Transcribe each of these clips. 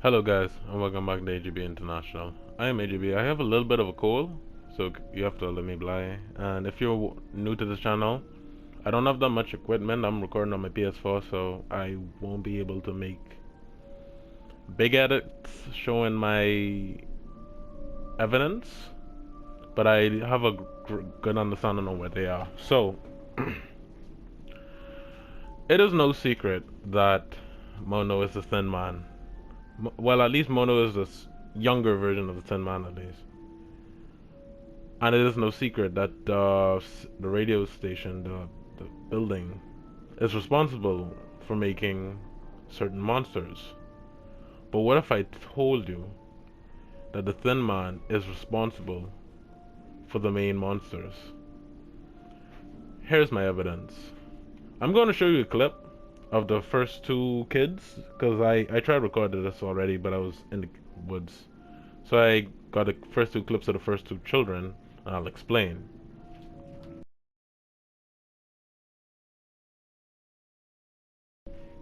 Hello guys, and welcome back to AJB International. I am AJB. I have a little bit of a cold, so you have to let me lie. And if you're new to this channel, I don't have that much equipment. I'm recording on my PS4, so I won't be able to make big edits showing my evidence, but I have a good understanding of where they are. So, it is no secret that Mono is the Thin Man. Well, at least Mono is the younger version of the Tin Man, at least. And it is no secret that the radio station, the building, is responsible for making certain monsters. But what if I told you that the Thin Man is responsible for the main monsters? Here's my evidence. I'm going to show you a clip of the first two kids, because I tried recording this already, but I was in the woods. So I got the first two clips of the first two children, and I'll explain.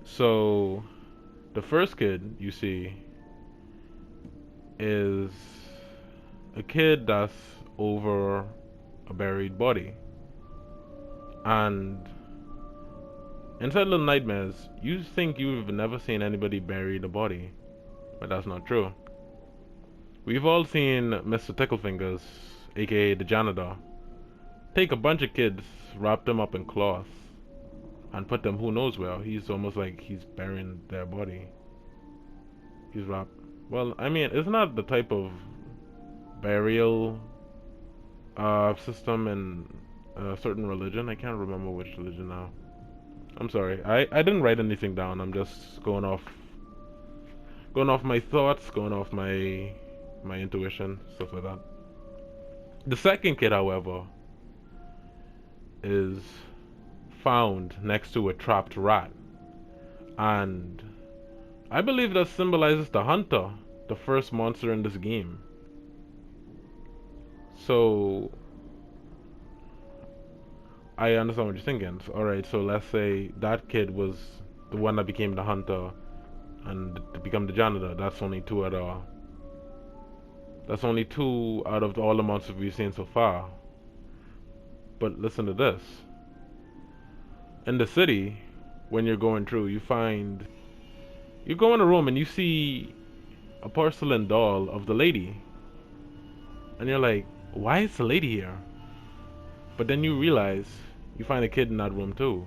So, the first kid you see is a kid that's over a buried body. And inside Little Nightmares, you think you've never seen anybody bury a body, but that's not true. We've all seen Mr. Ticklefingers, aka the janitor, take a bunch of kids, wrap them up in cloth, and put them who knows where. He's almost like he's burying their body. He's wrapped. Well, I mean, isn't that the type of burial system in a certain religion? I can't remember which religion now. I'm sorry. I didn't write anything down. I'm just going off my thoughts, going off my intuition, stuff like that. The second kid, however, is found next to a trapped rat. And I believe that symbolizes the hunter, the first monster in this game. So I understand what you're thinking. Alright, so let's say that kid was the one that became the hunter and to become the janitor. That's only two out of all the monsters we've seen so far. But listen to this. In the city, when you're going through, you go in a room and you see a porcelain doll of the lady. And you're like, why is the lady here? But then you realize you find a kid in that room too.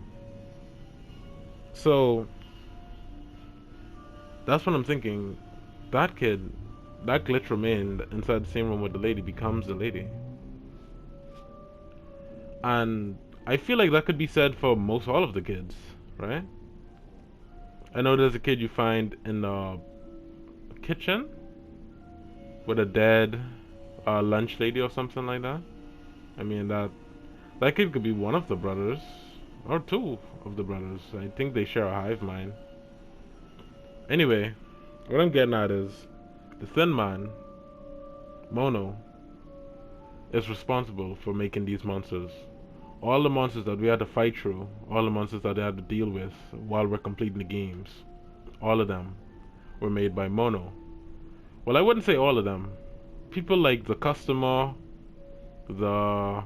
So that's what I'm thinking. That kid, that glitch remained inside the same room with the lady, becomes the lady. And I feel like that could be said for most all of the kids, right? I know there's a kid you find in the kitchen with a dead lunch lady or something like that. I mean, that kid could be one of the brothers, or two of the brothers. I think they share a hive mind. Anyway, what I'm getting at is the Thin Man, Mono, is responsible for making these monsters. All the monsters that we had to fight through, all the monsters that they had to deal with while we're completing the games, all of them were made by Mono. Well, I wouldn't say all of them. People like the customer, the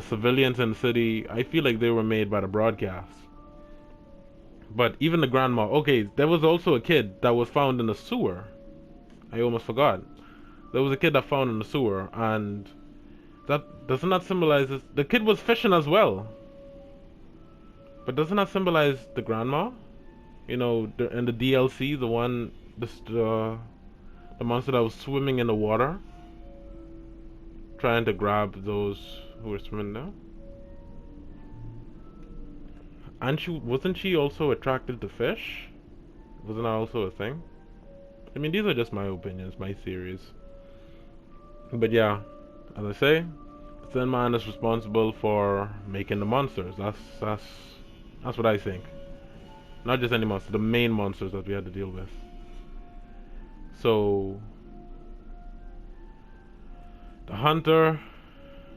civilians in the city, I feel like they were made by the broadcast. But even the grandma, okay, there was also a kid that was found in the sewer. I almost forgot. There was a kid that found in the sewer, and that doesn't that symbolize this? The kid was fishing as well. But doesn't that symbolize the grandma? You know, in the DLC, the one, the monster that was swimming in the water, trying to grab those who were swimming there. And wasn't she also attracted to fish? Wasn't that also a thing? I mean, these are just my opinions, my theories. But yeah, as I say, the Thin Man is responsible for making the monsters. That's what I think. Not just any monster, the main monsters that we had to deal with. So the hunter,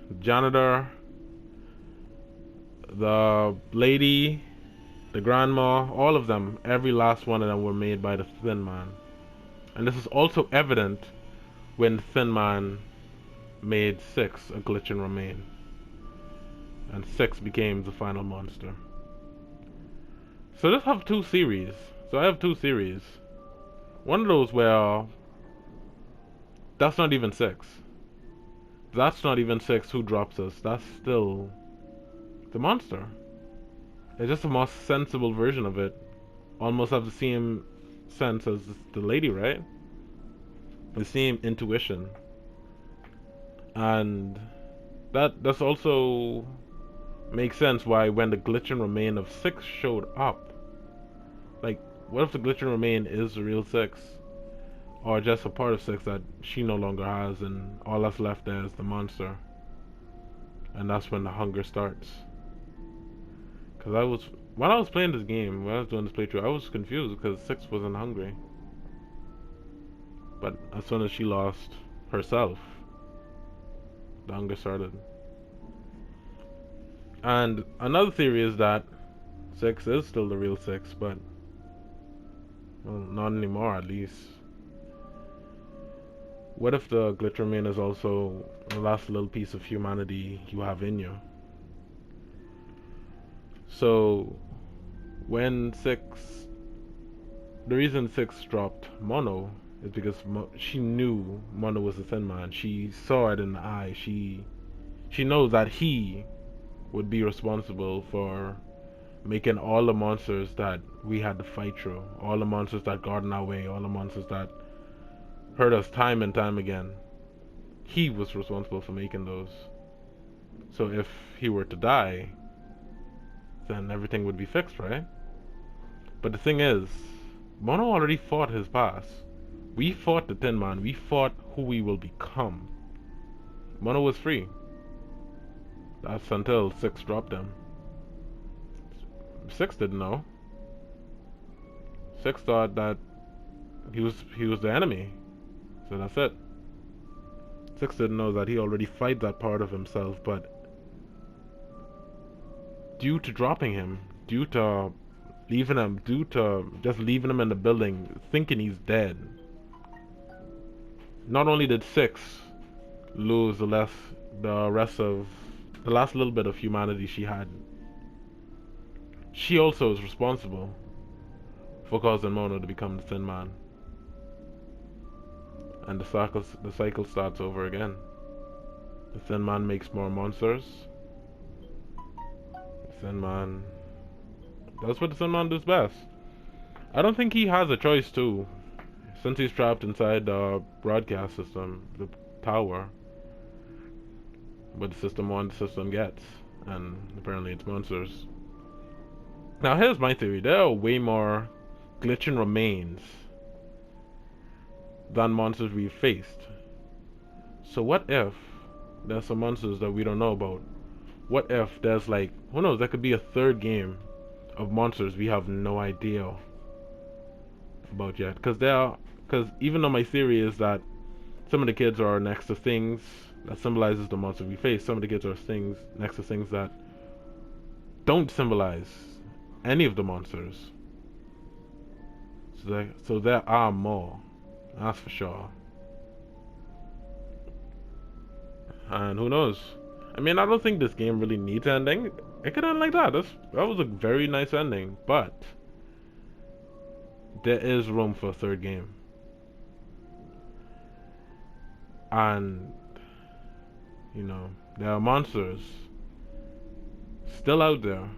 the janitor, the lady, the grandma, all of them, every last one of them were made by the Thin Man. And this is also evident when Thin Man made 6 a glitch and remain. And 6 became the final monster. So let's have 2 series. So I have 2 series. One of those where that's not even 6. That's not even 6 who drops us. That's still the monster. It's just a more sensible version of it. Almost have the same sense as the lady, right? The same intuition. And that's also makes sense why when the glitch and remain of 6 showed up, like, what if the glitch and remain is the real 6? Or just a part of 6 that she no longer has, and all that's left there is the monster. And that's when the hunger starts. Because when I was playing this game, when I was doing this playthrough, I was confused because 6 wasn't hungry. But as soon as she lost herself, the hunger started. And another theory is that 6 is still the real 6, but, well, not anymore at least. What if the glitch remain is also the last little piece of humanity you have in you? So, when 6, the reason 6 dropped Mono is because she knew Mono was the Thin Man. She saw it in the eye. She knows that he would be responsible for making all the monsters that we had to fight through, all the monsters that got in our way, all the monsters that hurt us time and time again. He was responsible for making those. So if he were to die, then everything would be fixed, right? But the thing is, Mono already fought his past. We fought the Tin Man. We fought who we will become. Mono was free. That's until 6 dropped him. 6 didn't know. 6 thought that he was the enemy. So that's it. 6 didn't know that he already fight that part of himself, but due to dropping him, due to leaving him, due to just leaving him in the building, thinking he's dead, not only did 6 lose the rest of the last little bit of humanity she had, she also is responsible for causing Mono to become the Thin Man. And the cycle starts over again. The Thin Man makes more monsters. The Thin Man... That's what the Thin Man does best. I don't think he has a choice too, since he's trapped inside the broadcast system, the tower. What the system wants, the system gets. And apparently it's monsters. Now here's my theory. There are way more glitch and remains than monsters we've faced. So what if there's some monsters that we don't know about? What if there's, like, who knows, that could be a 3rd game of monsters we have no idea about yet? Because even though my theory is that some of the kids are next to things that symbolizes the monster we face, some of the kids are next to things that don't symbolize any of the monsters. So there are more. That's for sure. And who knows? I mean, I don't think this game really needs ending. It could end like that. That was a very nice ending. But there is room for a 3rd game. And, you know, there are monsters still out there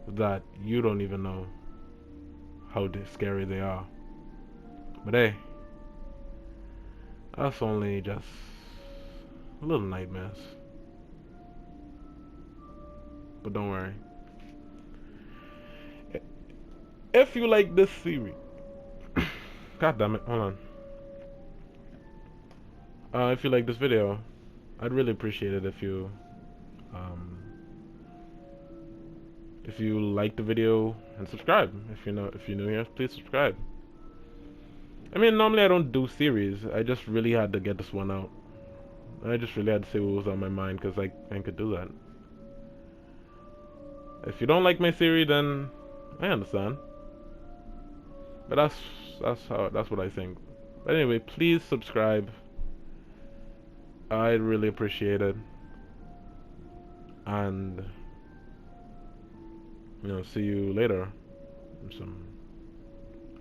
that you don't even know how scary they are. But hey, that's only just little nightmares. But don't worry. If you like this series, god damn it, hold on. If you like this video, I'd really appreciate it if you like the video and subscribe. If you're new here, please subscribe. I mean, normally I don't do series. I just really had to get this one out. I just really had to say what was on my mind because I could do that. If you don't like my series, then I understand. But that's what I think. But anyway, please subscribe. I'd really appreciate it. And see you later in some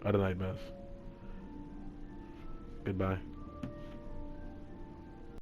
other nightmares. Goodbye.